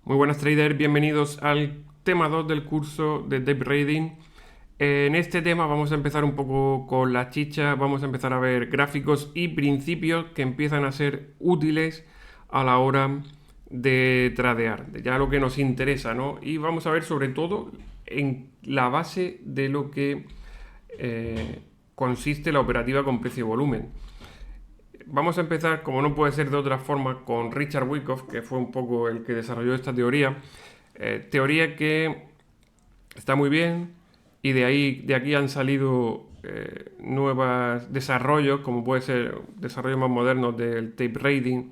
Muy buenas traders, bienvenidos al tema 2 del curso de Tape Trading. En este tema vamos a empezar un poco con la chicha, vamos a empezar a ver gráficos y principios que empiezan a ser útiles a la hora de tradear, ya lo que nos interesa, ¿no? Y vamos a ver sobre todo en la base de lo que consiste la operativa con precio y volumen. Vamos a empezar, como no puede ser de otra forma, con Richard Wyckoff, que fue un poco el que desarrolló esta teoría. Teoría que está muy bien y de aquí han salido nuevos desarrollos, como puede ser desarrollos más modernos del tape trading,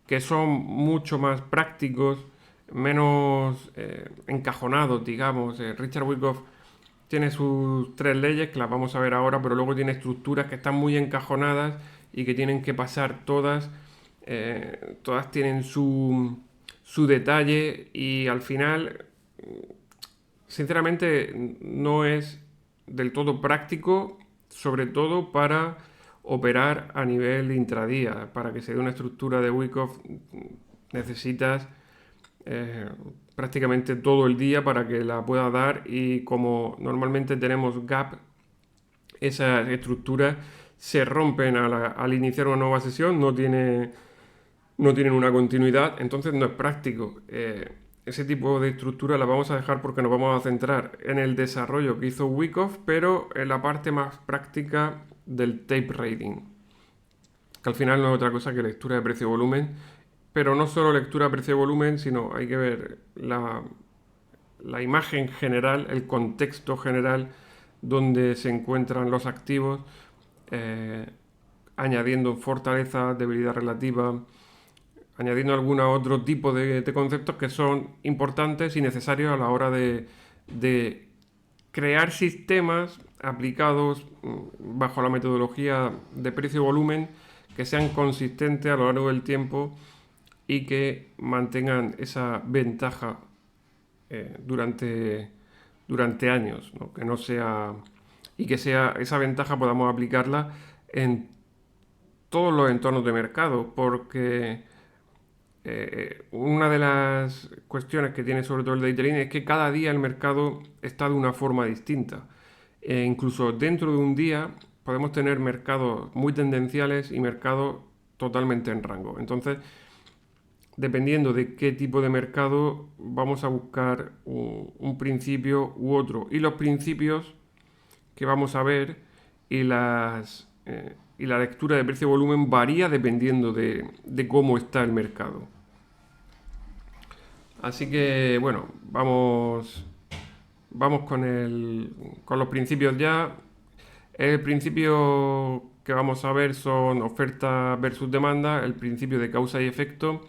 que son mucho más prácticos, menos encajonados, digamos. Richard Wyckoff tiene sus tres leyes, que las vamos a ver ahora, pero luego tiene estructuras que están muy encajonadas y que tienen que pasar todas. Todas tienen su detalle y al final, sinceramente, no es del todo práctico, sobre todo para operar a nivel intradía. Para que se dé una estructura de Wyckoff necesitas prácticamente todo el día para que la pueda dar, y como normalmente tenemos gap, esas estructuras se rompen al iniciar una nueva sesión, no tienen una continuidad, entonces no es práctico. Ese tipo de estructura la vamos a dejar porque nos vamos a centrar en el desarrollo que hizo Wyckoff, pero en la parte más práctica del tape trading, que al final no es otra cosa que lectura de precio-volumen, pero no solo lectura de precio-volumen, sino hay que ver la imagen general, el contexto general donde se encuentran los activos, eh, añadiendo fortaleza, debilidad relativa, añadiendo algún otro tipo de conceptos que son importantes y necesarios a la hora de crear sistemas aplicados bajo la metodología de precio-volumen que sean consistentes a lo largo del tiempo y que mantengan esa ventaja durante años, ¿no? Que no sea, y que sea esa ventaja podamos aplicarla en todos los entornos de mercado, porque una de las cuestiones que tiene sobre todo el day trading es que cada día el mercado está de una forma distinta. Incluso dentro de un día podemos tener mercados muy tendenciales y mercados totalmente en rango. Entonces, dependiendo de qué tipo de mercado, vamos a buscar un principio u otro. Y los principios que vamos a ver y y la lectura de precio-volumen varía dependiendo de cómo está el mercado. Así que, bueno, vamos con los principios ya. El principio que vamos a ver son oferta versus demanda, el principio de causa y efecto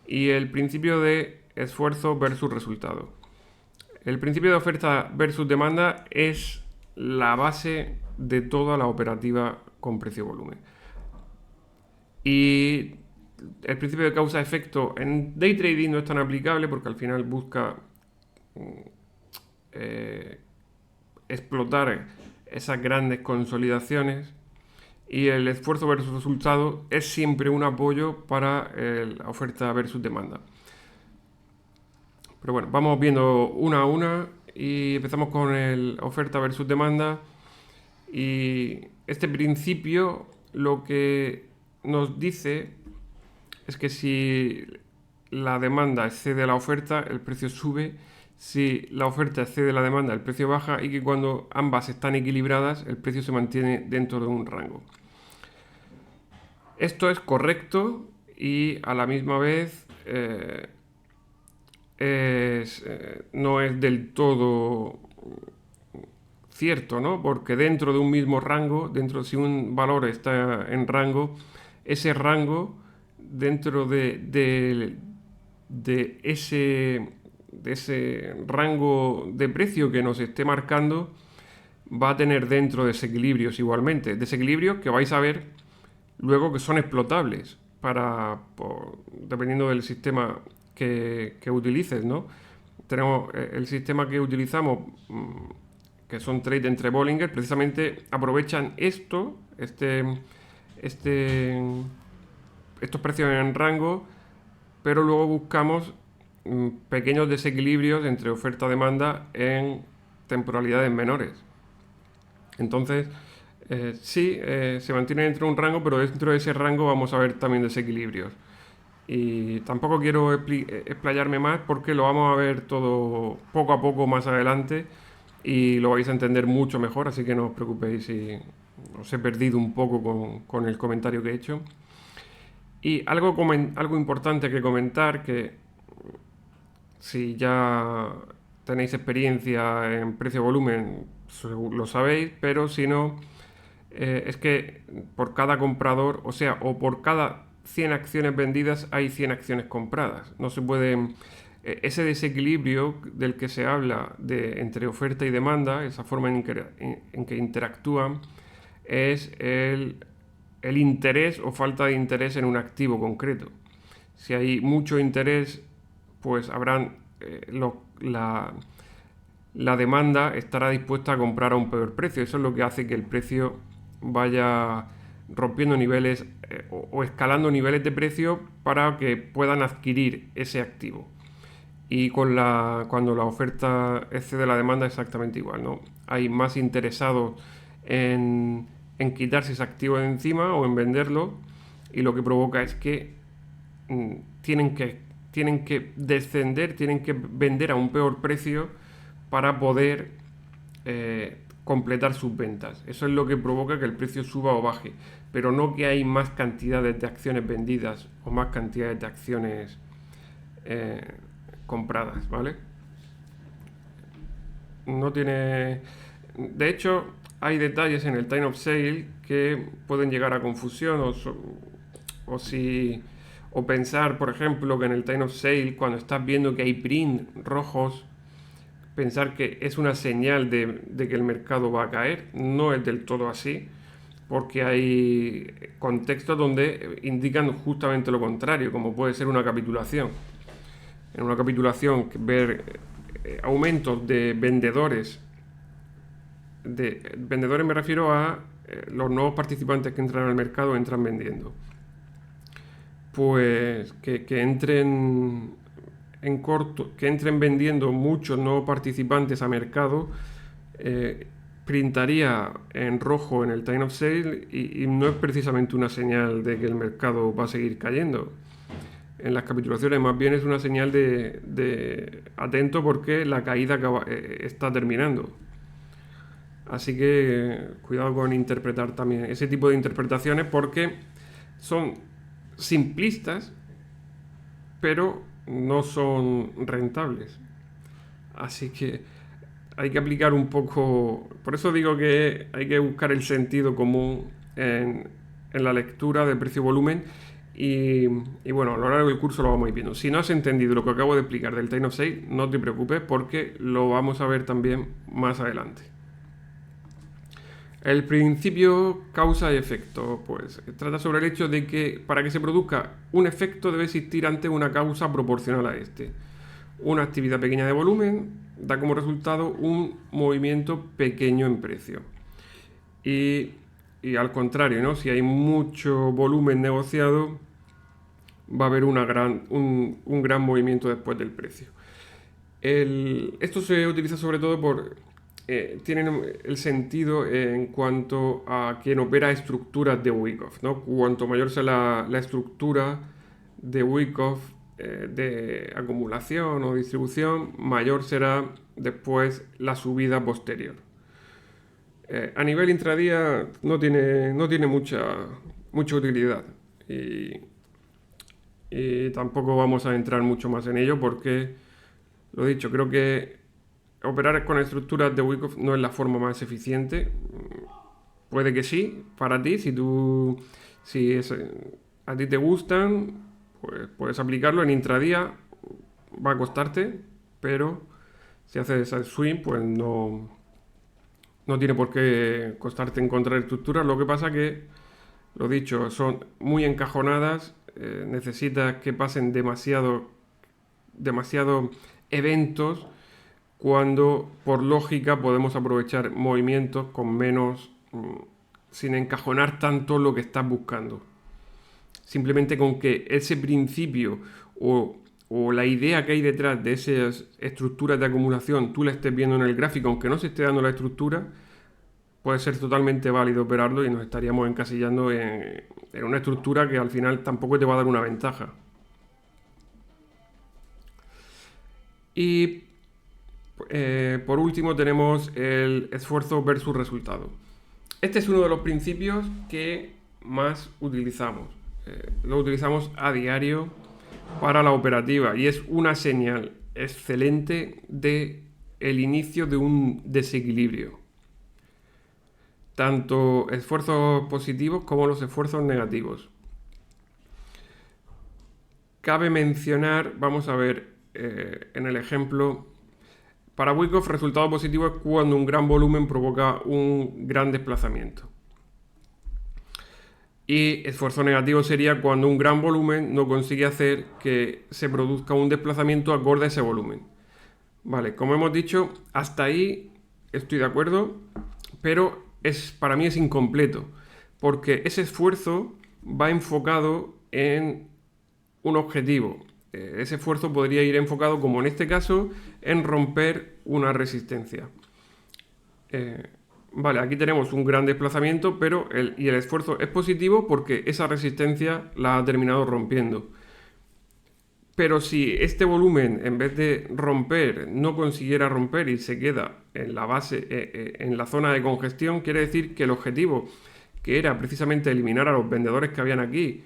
y el principio de esfuerzo versus resultado. El principio de oferta versus demanda es la base de toda la operativa con precio-volumen. Y el principio de causa-efecto en day trading no es tan aplicable porque al final busca eh, explotar esas grandes consolidaciones, y el esfuerzo versus resultado es siempre un apoyo para la oferta versus demanda. Pero bueno, vamos viendo una a una y empezamos con el oferta versus demanda. Y este principio lo que nos dice es que si la demanda excede la oferta, el precio sube. Si la oferta excede la demanda, el precio baja, y que cuando ambas están equilibradas, el precio se mantiene dentro de un rango. Esto es correcto y a la misma vez no es del todo cierto, ¿no? Porque dentro de un mismo rango, si un valor está en rango, ese rango dentro de ese rango de precio que nos esté marcando, va a tener dentro desequilibrios igualmente. Desequilibrios que vais a ver luego que son explotables dependiendo del sistema que utilices, ¿no? Tenemos el sistema que utilizamos, que son trade entre Bollinger, precisamente aprovechan estos precios en rango, pero luego buscamos pequeños desequilibrios entre oferta-demanda en temporalidades menores. Entonces, sí, se mantiene dentro de un rango, pero dentro de ese rango vamos a ver también desequilibrios. Y tampoco quiero explayarme más porque lo vamos a ver todo poco a poco más adelante y lo vais a entender mucho mejor, así que no os preocupéis si os he perdido un poco con el comentario que he hecho. Y algo importante que comentar, que si ya tenéis experiencia en precio-volumen, lo sabéis, pero si no, es que por cada comprador, o sea, o por cada 100 acciones vendidas hay 100 acciones compradas. No se puede... Ese desequilibrio del que se habla entre oferta y demanda, esa forma en que interactúan, es el interés o falta de interés en un activo concreto. Si hay mucho interés, pues habrán la demanda estará dispuesta a comprar a un peor precio. Eso es lo que hace que el precio vaya rompiendo niveles o escalando niveles de precio para que puedan adquirir ese activo. Y cuando la oferta excede la demanda exactamente igual, ¿no? Hay más interesados en quitarse ese activo de encima o en venderlo, y lo que provoca es que mm, tienen que tienen que descender, tienen que vender a un peor precio para poder completar sus ventas. Eso es lo que provoca que el precio suba o baje, pero no que hay más cantidades de acciones vendidas o más cantidades de acciones eh, compradas, ¿vale? No tiene... De hecho, hay detalles en el time of sale que pueden llegar a confusión o si... O pensar, por ejemplo, que en el time of sale, cuando estás viendo que hay print rojos, pensar que es una señal de que el mercado va a caer. No es del todo así, porque hay contextos donde indican justamente lo contrario, como puede ser una capitulación. En una capitulación, ver aumentos de vendedores. De vendedores me refiero a los nuevos participantes que entran al mercado entran vendiendo. Pues que entren en corto, que entren vendiendo muchos nuevos participantes a mercado, printaría en rojo en el time of sale y no es precisamente una señal de que el mercado va a seguir cayendo. En las capitulaciones más bien es una señal de atento porque la caída está terminando. Así que cuidado con interpretar también ese tipo de interpretaciones porque son simplistas, pero no son rentables. Así que hay que aplicar un poco... Por eso digo que hay que buscar el sentido común en la lectura de precio-volumen y bueno, a lo largo del curso lo vamos a ir viendo. Si no has entendido lo que acabo de explicar del time of sale, no te preocupes porque lo vamos a ver también más adelante. El principio causa y efecto, pues trata sobre el hecho de que para que se produzca un efecto debe existir antes una causa proporcional a este. Una actividad pequeña de volumen da como resultado un movimiento pequeño en precio. Y al contrario, ¿no? Si hay mucho volumen negociado, va a haber un gran movimiento después del precio. Esto se utiliza sobre todo tienen el sentido en cuanto a quien opera estructuras de Wyckoff, ¿no? Cuanto mayor sea la estructura de Wyckoff de acumulación o distribución, mayor será después la subida posterior. A nivel intradía no tiene mucha utilidad y tampoco vamos a entrar mucho más en ello porque, lo dicho, creo que operar con estructuras de Wyckoff no es la forma más eficiente. Puede que sí, para ti, si a ti te gustan, pues puedes aplicarlo en intradía, va a costarte, pero si haces el swing, pues no tiene por qué costarte encontrar estructuras. Lo que pasa que, lo dicho, son muy encajonadas, necesitas que pasen demasiado eventos cuando por lógica podemos aprovechar movimientos con menos, sin encajonar tanto lo que estás buscando. Simplemente con que ese principio o o la idea que hay detrás de esas estructuras de acumulación tú la estés viendo en el gráfico, aunque no se esté dando la estructura, puede ser totalmente válido operarlo y nos estaríamos encasillando en una estructura que al final tampoco te va a dar una ventaja. Y por último tenemos el esfuerzo versus resultado. Este es uno de los principios que más utilizamos. Lo utilizamos a diario para la operativa y es una señal excelente de el inicio de un desequilibrio. Tanto esfuerzos positivos como los esfuerzos negativos. Cabe mencionar, vamos a ver en el ejemplo, para Wyckoff resultado positivo es cuando un gran volumen provoca un gran desplazamiento. Y esfuerzo negativo sería cuando un gran volumen no consigue hacer que se produzca un desplazamiento acorde a ese volumen. Vale, como hemos dicho, hasta ahí estoy de acuerdo, pero para mí es incompleto, porque ese esfuerzo va enfocado en un objetivo. Ese esfuerzo podría ir enfocado, como en este caso, en romper una resistencia. Vale, aquí tenemos un gran desplazamiento, pero el esfuerzo es positivo porque esa resistencia la ha terminado rompiendo. Pero si este volumen, en vez de romper, no consiguiera romper y se queda en la base, en la zona de congestión, quiere decir que el objetivo, que era precisamente eliminar a los vendedores que habían aquí,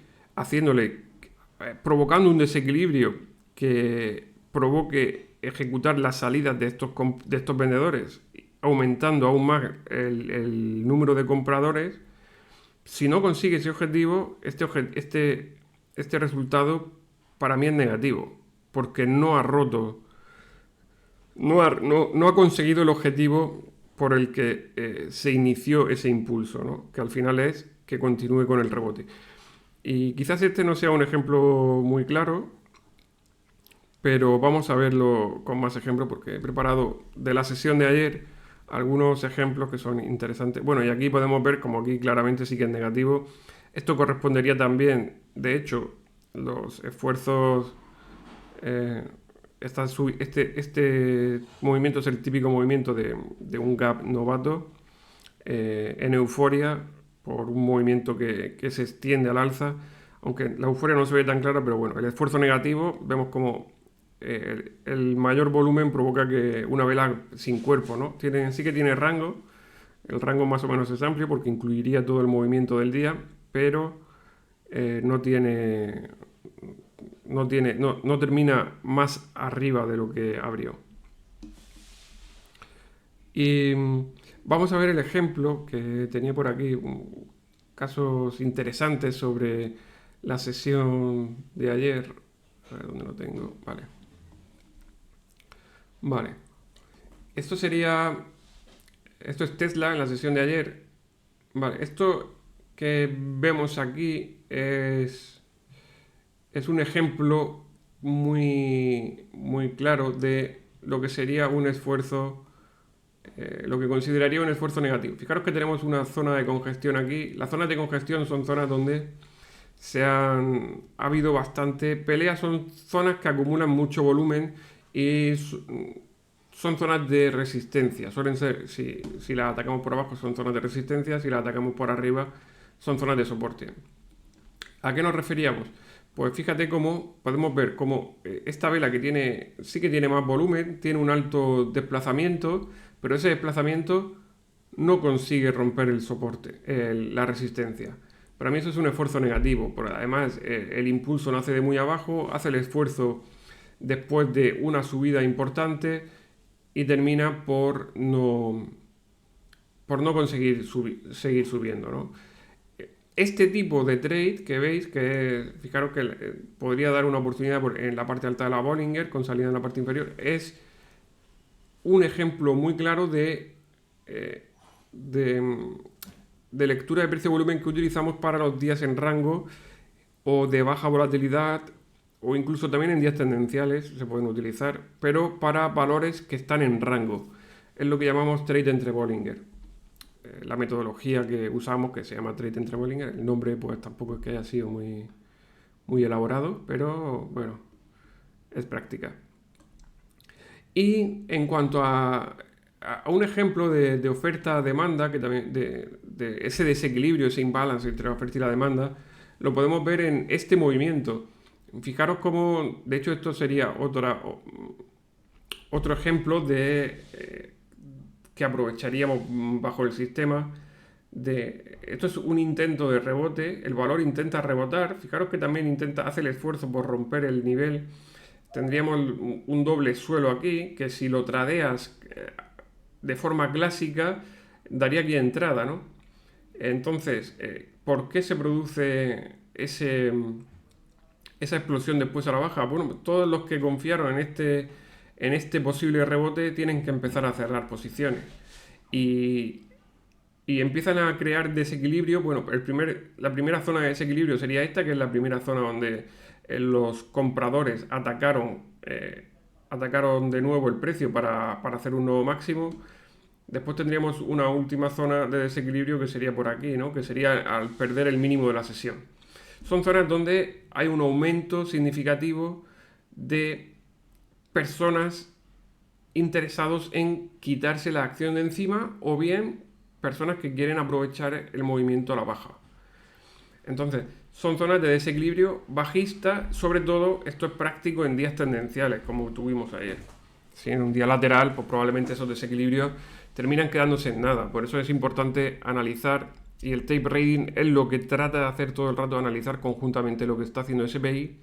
provocando un desequilibrio que provoque ejecutar las salidas de estos vendedores, aumentando aún más el número de compradores, si no consigue ese objetivo, este resultado para mí es negativo, porque no ha roto, no ha conseguido el objetivo por el que se inició ese impulso, ¿no? Que al final es que continúe con el rebote. Y quizás este no sea un ejemplo muy claro, pero vamos a verlo con más ejemplos porque he preparado de la sesión de ayer algunos ejemplos que son interesantes. Bueno, y aquí podemos ver como aquí claramente sí que es negativo. Esto correspondería también, de hecho, los esfuerzos... este movimiento es el típico movimiento de un gap novato en euforia por un movimiento que se extiende al alza, aunque la euforia no se ve tan clara, pero bueno, el esfuerzo negativo, vemos como el mayor volumen provoca que una vela sin cuerpo, ¿no? Sí que tiene rango, el rango más o menos es amplio porque incluiría todo el movimiento del día, pero no termina más arriba de lo que abrió. Y vamos a ver el ejemplo que tenía por aquí, casos interesantes sobre la sesión de ayer. A ver dónde lo tengo. Vale. Esto es Tesla en la sesión de ayer. Vale, esto que vemos aquí es un ejemplo muy, muy claro de lo que sería un esfuerzo, lo que consideraría un esfuerzo negativo. Fijaros que tenemos una zona de congestión aquí. Las zonas de congestión son zonas donde ha habido bastante pelea, son zonas que acumulan mucho volumen y son zonas de resistencia. Suelen ser, si las atacamos por abajo, son zonas de resistencia, si las atacamos por arriba, son zonas de soporte. ¿A qué nos referíamos? Pues fíjate cómo podemos ver cómo esta vela sí que tiene más volumen, tiene un alto desplazamiento, pero ese desplazamiento no consigue romper el soporte, la resistencia. Para mí eso es un esfuerzo negativo, porque además el impulso nace de muy abajo, hace el esfuerzo después de una subida importante y termina por no conseguir seguir subiendo, ¿no? Este tipo de trade que veis, fijaros que podría dar una oportunidad en la parte alta de la Bollinger con salida en la parte inferior, es un ejemplo muy claro de lectura de precio-volumen que utilizamos para los días en rango o de baja volatilidad o incluso también en días tendenciales se pueden utilizar, pero para valores que están en rango. Es lo que llamamos trade entre Bollinger. La metodología que usamos, que se llama trade entre Bollinger, el nombre pues tampoco es que haya sido muy, muy elaborado, pero bueno, es práctica. Y en cuanto a un ejemplo de oferta-demanda, que también de ese desequilibrio, ese imbalance entre la oferta y la demanda, lo podemos ver en este movimiento. Fijaros cómo, de hecho, esto sería otro ejemplo que aprovecharíamos bajo el sistema. Esto es un intento de rebote, el valor intenta rebotar, fijaros que también hace el esfuerzo por romper el nivel. Tendríamos un doble suelo aquí, que si lo tradeas de forma clásica, daría aquí entrada, ¿no? Entonces, ¿por qué se produce esa explosión después a la baja? Bueno, todos los que confiaron en este posible rebote tienen que empezar a cerrar posiciones. Y, y empiezan a crear desequilibrio. Bueno, la primera zona de desequilibrio sería esta, que es la primera zona donde los compradores atacaron de nuevo el precio para hacer un nuevo máximo. Después tendríamos una última zona de desequilibrio que sería por aquí, ¿no? Que sería al perder el mínimo de la sesión. Son zonas donde hay un aumento significativo de personas interesados en quitarse la acción de encima, o bien personas que quieren aprovechar el movimiento a la baja. Entonces, son zonas de desequilibrio bajista, sobre todo esto es práctico en días tendenciales, como tuvimos ayer. Si en un día lateral, pues probablemente esos desequilibrios terminan quedándose en nada. Por eso es importante analizar, y el tape trading es lo que trata de hacer todo el rato, analizar conjuntamente lo que está haciendo el SPI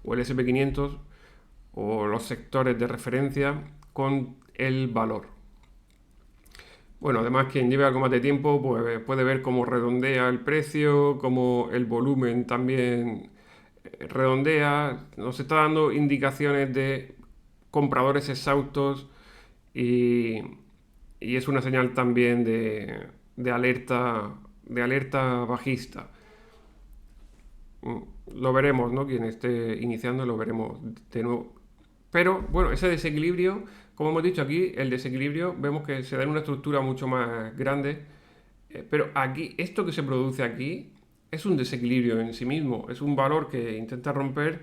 o el SP500 o los sectores de referencia con el valor. Bueno, además quien lleve algo más de tiempo pues puede ver cómo redondea el precio, cómo el volumen también redondea, nos está dando indicaciones de compradores exhaustos y es una señal también de alerta bajista. Lo veremos, ¿no? Quien esté iniciando lo veremos de nuevo. Pero bueno, ese desequilibrio, como hemos dicho aquí, el desequilibrio vemos que se da en una estructura mucho más grande. Pero aquí, esto que se produce aquí es un desequilibrio en sí mismo. Es un valor que intenta romper,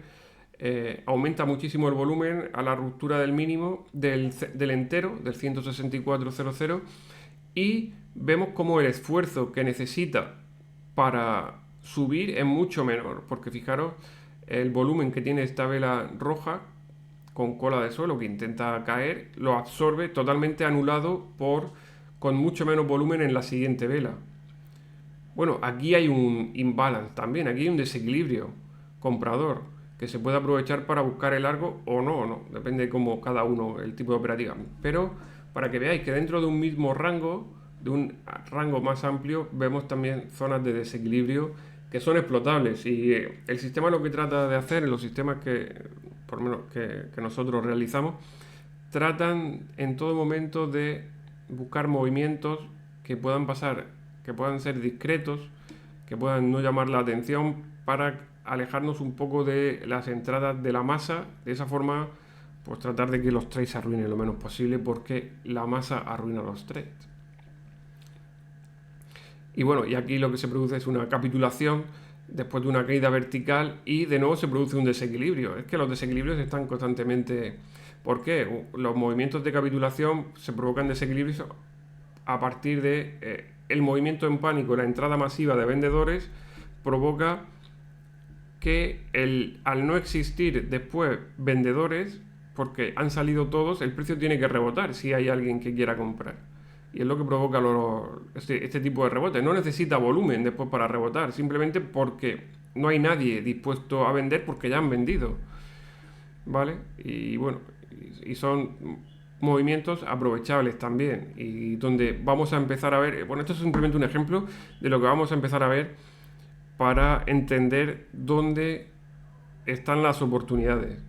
aumenta muchísimo el volumen a la ruptura del mínimo del entero, del 164.00, y vemos como el esfuerzo que necesita para subir es mucho menor, porque fijaros el volumen que tiene esta vela roja con cola de suelo que intenta caer, lo absorbe totalmente anulado con mucho menos volumen en la siguiente vela. Bueno, aquí hay un imbalance también, aquí hay un desequilibrio comprador que se puede aprovechar para buscar el largo o no, depende de cómo cada uno, el tipo de operativa. Pero para que veáis que dentro de un mismo rango, de un rango más amplio, vemos también zonas de desequilibrio que son explotables, y el sistema lo que trata de hacer, en los sistemas por lo menos que nosotros realizamos, tratan en todo momento de buscar movimientos que puedan pasar, que puedan ser discretos, que puedan no llamar la atención, para alejarnos un poco de las entradas de la masa. De esa forma, pues tratar de que los trades se arruinen lo menos posible, porque la masa arruina los trades. Y bueno, y aquí lo que se produce es una capitulación después de una caída vertical, y de nuevo se produce un desequilibrio. Es que los desequilibrios están constantemente... ¿Por qué? Los movimientos de capitulación se provocan desequilibrios a partir de el movimiento en pánico, la entrada masiva de vendedores provoca que al no existir después vendedores, porque han salido todos, el precio tiene que rebotar si hay alguien que quiera comprar. Y es lo que provoca este tipo de rebotes. No necesita volumen después para rebotar, simplemente porque no hay nadie dispuesto a vender, porque ya han vendido. ¿Vale? Y bueno, y son movimientos aprovechables también, y donde vamos a empezar a ver, bueno, esto es simplemente un ejemplo de lo que vamos a empezar a ver para entender dónde están las oportunidades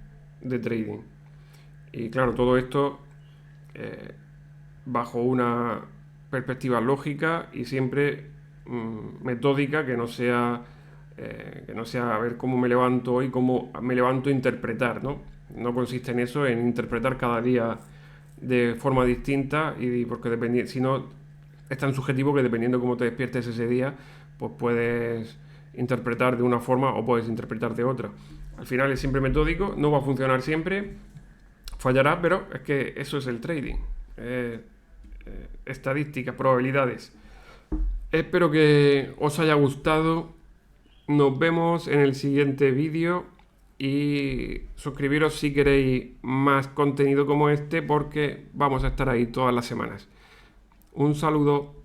de trading. Y claro, todo esto bajo una perspectiva lógica y siempre metódica, que no sea a ver cómo me levanto hoy, cómo me levanto a interpretar, ¿no? No consiste en eso, en interpretar cada día de forma distinta, y porque si no, es tan subjetivo que dependiendo cómo te despiertes ese día, pues puedes interpretar de una forma o puedes interpretar de otra. Al final es siempre metódico, no va a funcionar siempre, fallará, pero es que eso es el trading. Estadísticas, probabilidades. Espero que os haya gustado. Nos vemos en el siguiente vídeo y suscribiros si queréis más contenido como este porque vamos a estar ahí todas las semanas. Un saludo.